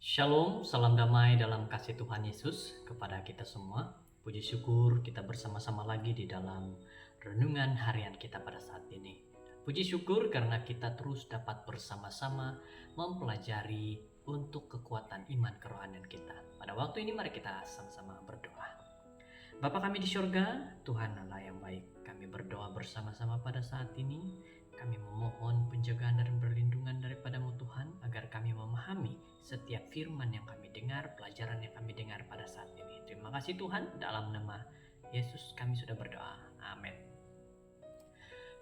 Shalom, salam damai dalam kasih Tuhan Yesus kepada kita semua. Puji syukur kita bersama-sama lagi di dalam renungan harian kita pada saat ini. Puji syukur karena kita terus dapat bersama-sama mempelajari untuk kekuatan iman kerohanian kita. Pada waktu ini mari kita sama-sama berdoa. Bapa kami di surga, Tuhan Allah yang baik, kami berdoa bersama-sama pada saat ini. Kami memohon penjagaan dan perlindungan daripada-Mu Tuhan, agar kami memahami setiap firman yang kami dengar, pelajaran yang kami dengar pada saat ini. Terima kasih Tuhan, dalam nama Yesus kami sudah berdoa. Amin.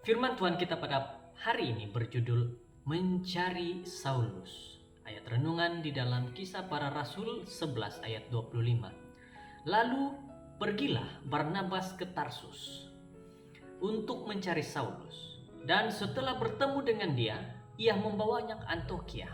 Firman Tuhan kita pada hari ini berjudul Mencari Saulus. Ayat renungan di dalam Kisah Para Rasul 11 ayat 25. Lalu pergilah Barnabas ke Tarsus untuk mencari Saulus. Dan setelah bertemu dengan dia, ia membawanya ke Antiokhia.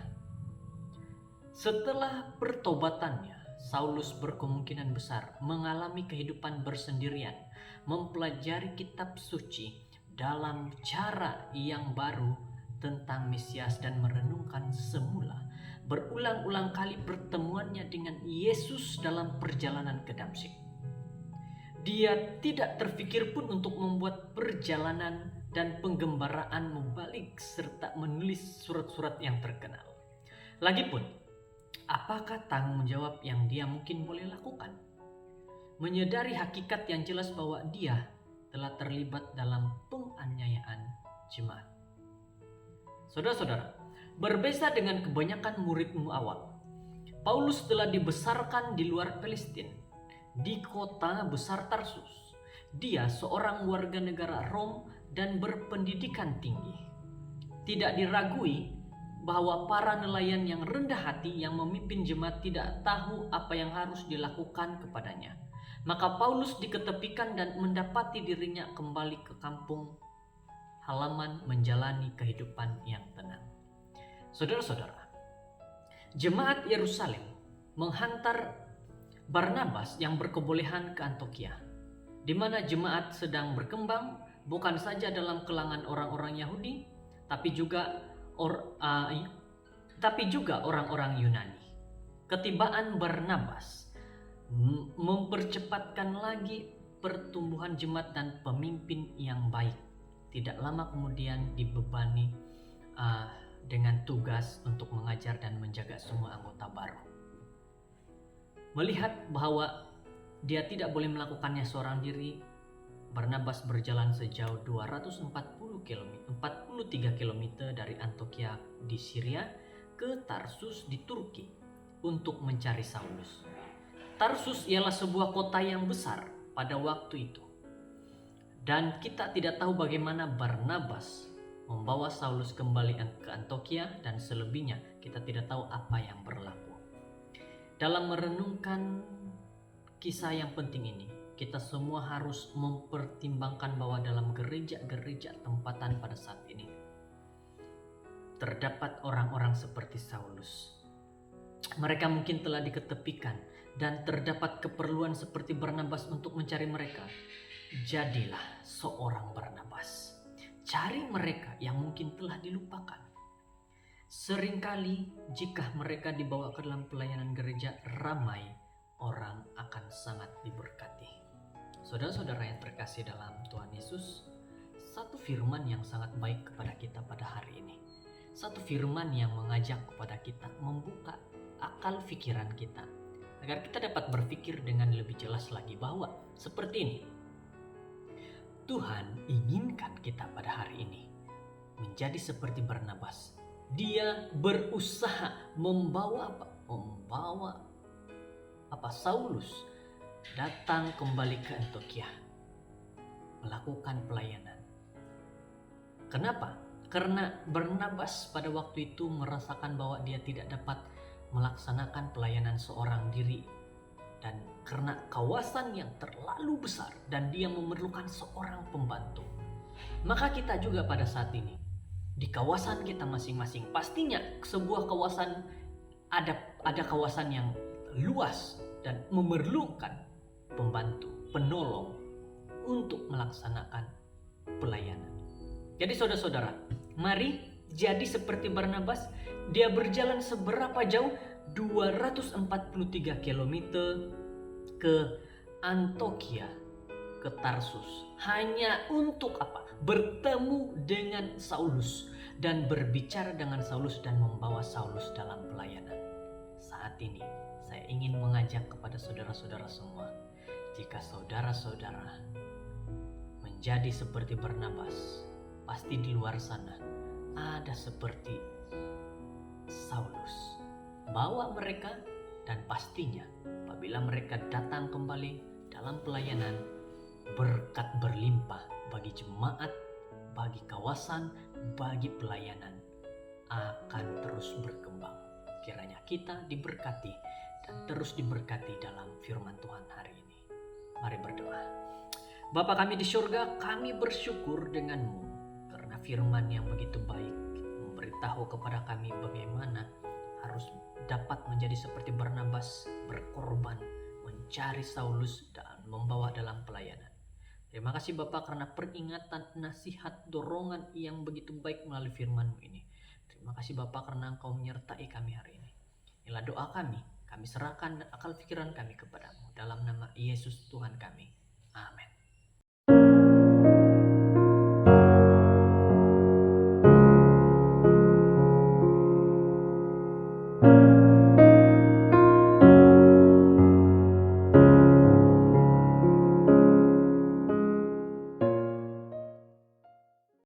Setelah pertobatannya, Saulus berkemungkinan besar mengalami kehidupan bersendirian, mempelajari kitab suci dalam cara yang baru tentang Mesias dan merenungkan semula berulang-ulang kali pertemuannya dengan Yesus dalam perjalanan ke Damsyik. Dia tidak terfikir pun untuk membuat perjalanan dan penggembaraan membalik serta menulis surat-surat yang terkenal. Lagipun, apakah tanggung jawab yang dia mungkin boleh lakukan? Menyadari hakikat yang jelas bahwa dia telah terlibat dalam penganiayaan jemaat. Saudara-saudara, berbeda dengan kebanyakan muridmu awal, Paulus telah dibesarkan di luar Palestina, di kota besar Tarsus. Dia seorang warga negara Rom dan berpendidikan tinggi. Tidak diragui bahwa para nelayan yang rendah hati yang memimpin jemaat tidak tahu apa yang harus dilakukan kepadanya. Maka Paulus diketepikan dan mendapati dirinya kembali ke kampung halaman menjalani kehidupan yang tenang. Saudara-saudara, jemaat Yerusalem menghantar Barnabas yang berkebolehan ke Antiokhia, di mana jemaat sedang berkembang bukan saja dalam kalangan orang-orang Yahudi, tapi juga orang-orang Yunani. Ketibaan Barnabas mempercepatkan lagi pertumbuhan jemaat dan pemimpin yang baik. Tidak lama kemudian dibebani dengan tugas untuk mengajar dan menjaga semua anggota baru. Melihat bahwa dia tidak boleh melakukannya seorang diri, Barnabas berjalan sejauh 43 km dari Antiokhia di Syria ke Tarsus di Turki untuk mencari Saulus. Tarsus ialah sebuah kota yang besar pada waktu itu. Dan kita tidak tahu bagaimana Barnabas membawa Saulus kembali ke Antiokhia, dan selebihnya kita tidak tahu apa yang berlaku. Dalam merenungkan kisah yang penting ini, kita semua harus mempertimbangkan bahwa dalam gereja-gereja tempatan pada saat ini terdapat orang-orang seperti Saulus. Mereka mungkin telah diketepikan dan terdapat keperluan seperti Barnabas untuk mencari mereka. Jadilah seorang Barnabas. Cari mereka yang mungkin telah dilupakan. Seringkali jika mereka dibawa ke dalam pelayanan gereja, ramai orang akan sangat diberkati. Saudara-saudara yang terkasih dalam Tuhan Yesus, satu firman yang sangat baik kepada kita pada hari ini. Satu firman yang mengajak kepada kita membuka akal pikiran kita, agar kita dapat berpikir dengan lebih jelas lagi bahwa seperti ini. Tuhan inginkan kita pada hari ini menjadi seperti Barnabas. Dia berusaha membawa Saulus datang kembali ke Antiokhia, melakukan pelayanan. Kenapa? Karena Barnabas pada waktu itu merasakan bahwa dia tidak dapat melaksanakan pelayanan seorang diri, dan karena kawasan yang terlalu besar dan dia memerlukan seorang pembantu. Maka kita juga pada saat ini di kawasan kita masing-masing, pastinya sebuah kawasan ada kawasan yang luas dan memerlukan pembantu, penolong untuk melaksanakan pelayanan. Jadi saudara-saudara, mari jadi seperti Barnabas, dia berjalan seberapa jauh? 243 kilometer ke Antioquia, ke Tarsus. Hanya untuk apa? Bertemu dengan Saulus dan berbicara dengan Saulus dan membawa Saulus dalam pelayanan. Saat ini saya ingin mengajak kepada saudara-saudara semua, jika saudara-saudara menjadi seperti Barnabas, pasti di luar sana ada seperti Saulus. Bawa mereka, dan pastinya apabila mereka datang kembali dalam pelayanan, berkat berlimpah bagi jemaat, bagi kawasan, bagi pelayanan akan terus berkembang. Kiranya kita diberkati dan terus diberkati dalam firman Tuhan hari ini. Mari berdoa. Bapa kami di surga, kami bersyukur denganmu karena firman yang begitu baik memberitahu kepada kami bagaimana harus dapat menjadi seperti Barnabas, berkorban, mencari Saulus dan membawa dalam pelayanan. Terima kasih Bapak karena peringatan, nasihat, dorongan yang begitu baik melalui firman-Mu ini. Terima kasih Bapak karena Engkau menyertai kami hari ini. Inilah doa kami serahkan akal pikiran kami kepadamu dalam nama Yesus Tuhan kami. Amin.